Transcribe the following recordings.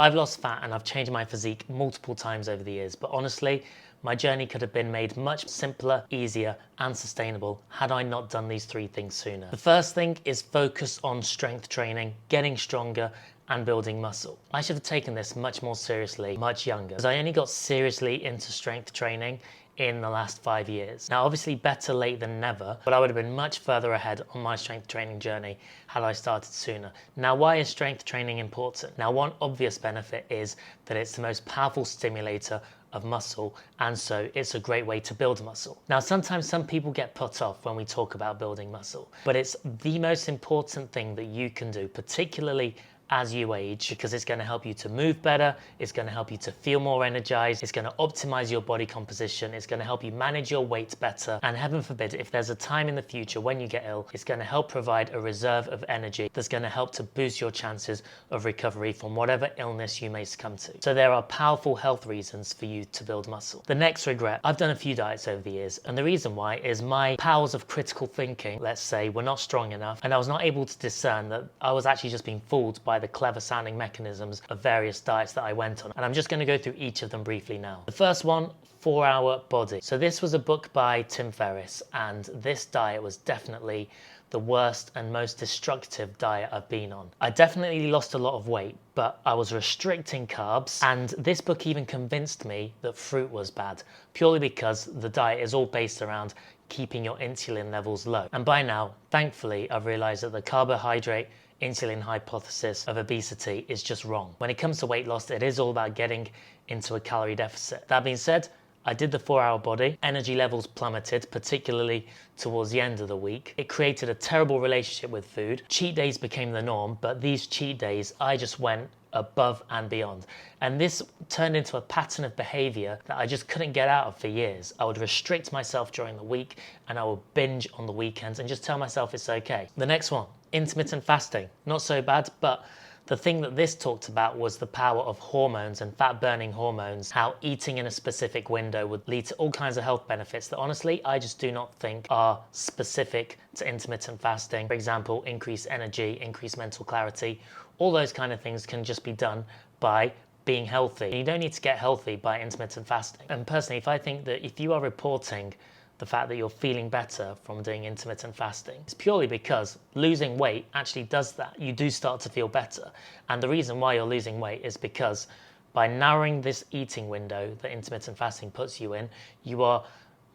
I've lost fat and I've changed my physique multiple times over the years, but honestly, my journey could have been made much simpler, easier, and sustainable had I not done these three things sooner. The first thing is focus on strength training, getting stronger, and building muscle. I should have taken this much more seriously, much younger, because I only got seriously into strength training in the last 5 years. Now, obviously better late than never, but I would have been much further ahead on my strength training journey had I started sooner. Now, why is strength training important? Now, one obvious benefit is that it's the most powerful stimulator of muscle, and so it's a great way to build muscle. Now, sometimes some people get put off when we talk about building muscle, but it's the most important thing that you can do, particularly as you age, because it's going to help you to move better, it's going to help you to feel more energized, it's going to optimize your body composition, it's going to help you manage your weight better, and heaven forbid, if there's a time in the future when you get ill, it's going to help provide a reserve of energy that's going to help to boost your chances of recovery from whatever illness you may succumb to. So there are powerful health reasons for you to build muscle. The next regret, I've done a few diets over the years, and the reason why is my powers of critical thinking, let's say, were not strong enough, and I was not able to discern that I was actually just being fooled by the clever sounding mechanisms of various diets that I went on. And I'm just going to go through each of them briefly now. The first one, 4 Hour Body. So this was a book by Tim Ferriss, and this diet was definitely the worst and most destructive diet I've been on. I definitely lost a lot of weight, but I was restricting carbs, and this book even convinced me that fruit was bad, purely because the diet is all based around keeping your insulin levels low. And by now, thankfully, I've realized that the carbohydrate insulin hypothesis of obesity is just wrong. When it comes to weight loss, it is all about getting into a calorie deficit. That being said, I did the 4 Hour Body. Energy levels plummeted, particularly towards the end of the week. It created a terrible relationship with food. Cheat days became the norm, but these cheat days, I just went above and beyond. And this turned into a pattern of behavior that I just couldn't get out of for years. I would restrict myself during the week and I would binge on the weekends and just tell myself it's okay. The next one, intermittent fasting. Not so bad, but the thing that this talked about was the power of hormones and fat burning hormones, how eating in a specific window would lead to all kinds of health benefits that honestly, I just do not think are specific to intermittent fasting. For example, increased energy, increased mental clarity, all those kind of things can just be done by being healthy. You don't need to get healthy by intermittent fasting. And personally, I think that if you are reporting the fact that you're feeling better from doing intermittent fasting, it's purely because losing weight actually does that. You do start to feel better. And the reason why you're losing weight is because by narrowing this eating window that intermittent fasting puts you in, you are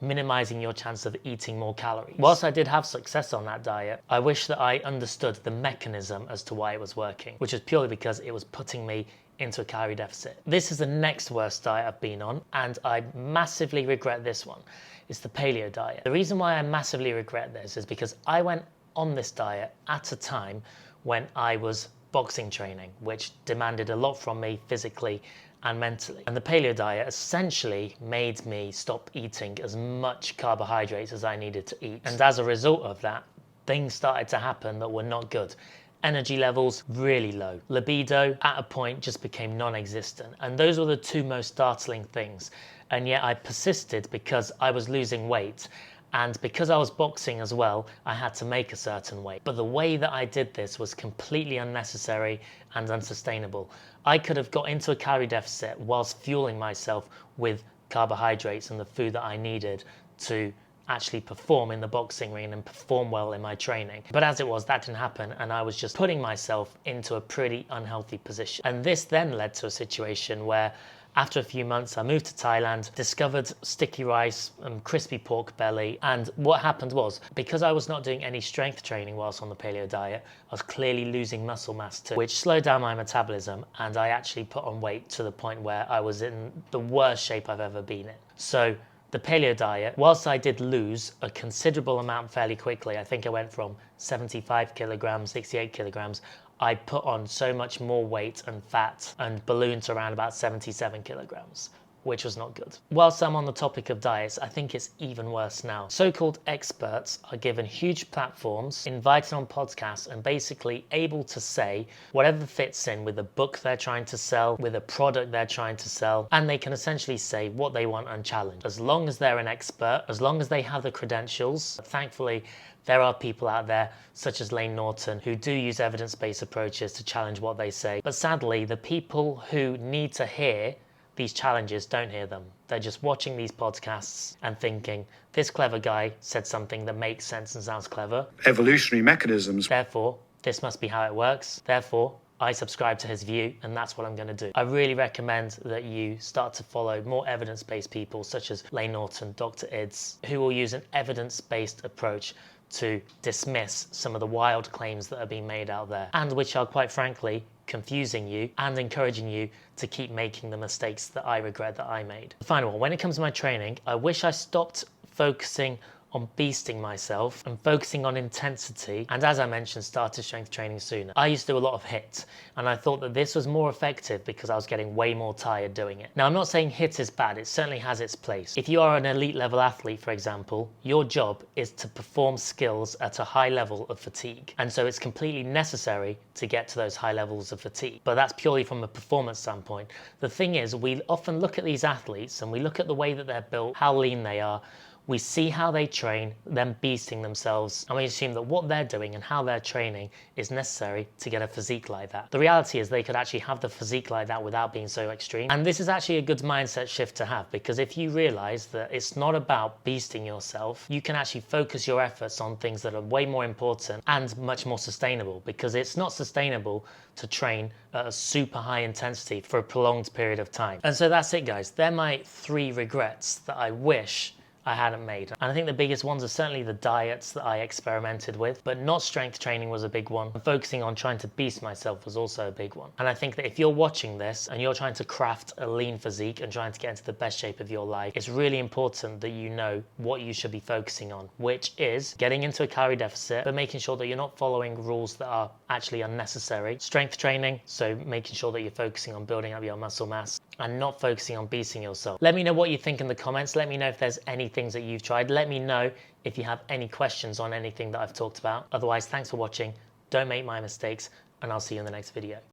minimizing your chance of eating more calories. Whilst I did have success on that diet, I wish that I understood the mechanism as to why it was working, which is purely because it was putting me into a calorie deficit. This is the next worst diet I've been on, and I massively regret this one. It's the paleo diet. The reason why I massively regret this is because I went on this diet at a time when I was boxing training, which demanded a lot from me physically and mentally. And the paleo diet essentially made me stop eating as much carbohydrates as I needed to eat. And as a result of that, things started to happen that were not good. Energy levels really low. Libido at a point just became non-existent. And those were the two most startling things. And yet I persisted because I was losing weight. And because I was boxing as well, I had to make a certain weight. But the way that I did this was completely unnecessary and unsustainable. I could have got into a calorie deficit whilst fueling myself with carbohydrates and the food that I needed to actually perform in the boxing ring and perform well in my training. But as it was, that didn't happen, and I was just putting myself into a pretty unhealthy position. And this then led to a situation where after a few months, I moved to Thailand, discovered sticky rice and crispy pork belly. And what happened was, because I was not doing any strength training whilst on the paleo diet, I was clearly losing muscle mass too, which slowed down my metabolism. And I actually put on weight to the point where I was in the worst shape I've ever been in. So the paleo diet, whilst I did lose a considerable amount fairly quickly, I think I went from 75 kilograms, 68 kilograms, I put on so much more weight and fat and ballooned to around about 77 kilograms. which was not good. Whilst I'm on the topic of diets, I think it's even worse now. So-called experts are given huge platforms, invited on podcasts, and basically able to say whatever fits in with the book they're trying to sell, with a product they're trying to sell, and they can essentially say what they want unchallenged. As long as they're an expert, as long as they have the credentials. Thankfully, there are people out there, such as Layne Norton, who do use evidence-based approaches to challenge what they say. But sadly, the people who need to hear these challenges don't hear them. They're just watching these podcasts and thinking, this clever guy said something that makes sense and sounds clever. Evolutionary mechanisms. Therefore, this must be how it works. Therefore, I subscribe to his view, and that's what I'm going to do. I really recommend that you start to follow more evidence-based people such as Layne Norton, Dr. Ids, who will use an evidence-based approach to dismiss some of the wild claims that are being made out there, and which are, quite frankly, confusing you and encouraging you to keep making the mistakes that I regret that I made. The final one, when it comes to my training, I wish I stopped focusing on beasting myself and focusing on intensity, and as I mentioned, started strength training sooner. I used to do a lot of HIIT, and I thought that this was more effective because I was getting way more tired doing it. Now, I'm not saying HIIT is bad, it certainly has its place. If you are an elite level athlete, for example, your job is to perform skills at a high level of fatigue, and so it's completely necessary to get to those high levels of fatigue, but that's purely from a performance standpoint. The thing is, we often look at these athletes and we look at the way that they're built, how lean they are, we see how they train, them beasting themselves, and we assume that what they're doing and how they're training is necessary to get a physique like that. The reality is they could actually have the physique like that without being so extreme. And this is actually a good mindset shift to have, because if you realize that it's not about beasting yourself, you can actually focus your efforts on things that are way more important and much more sustainable, because it's not sustainable to train at a super high intensity for a prolonged period of time. And so that's it, guys. They're my 3 regrets that I wish I hadn't made. And I think the biggest ones are certainly the diets that I experimented with, but not strength training was a big one. And focusing on trying to beast myself was also a big one. And I think that if you're watching this and you're trying to craft a lean physique and trying to get into the best shape of your life, it's really important that you know what you should be focusing on, which is getting into a calorie deficit, but making sure that you're not following rules that are actually unnecessary. Strength training, so making sure that you're focusing on building up your muscle mass and not focusing on beating yourself. Let me know what you think in the comments. Let me know if there's any things that you've tried. Let me know if you have any questions on anything that I've talked about. Otherwise, thanks for watching. Don't make my mistakes, and I'll see you in the next video.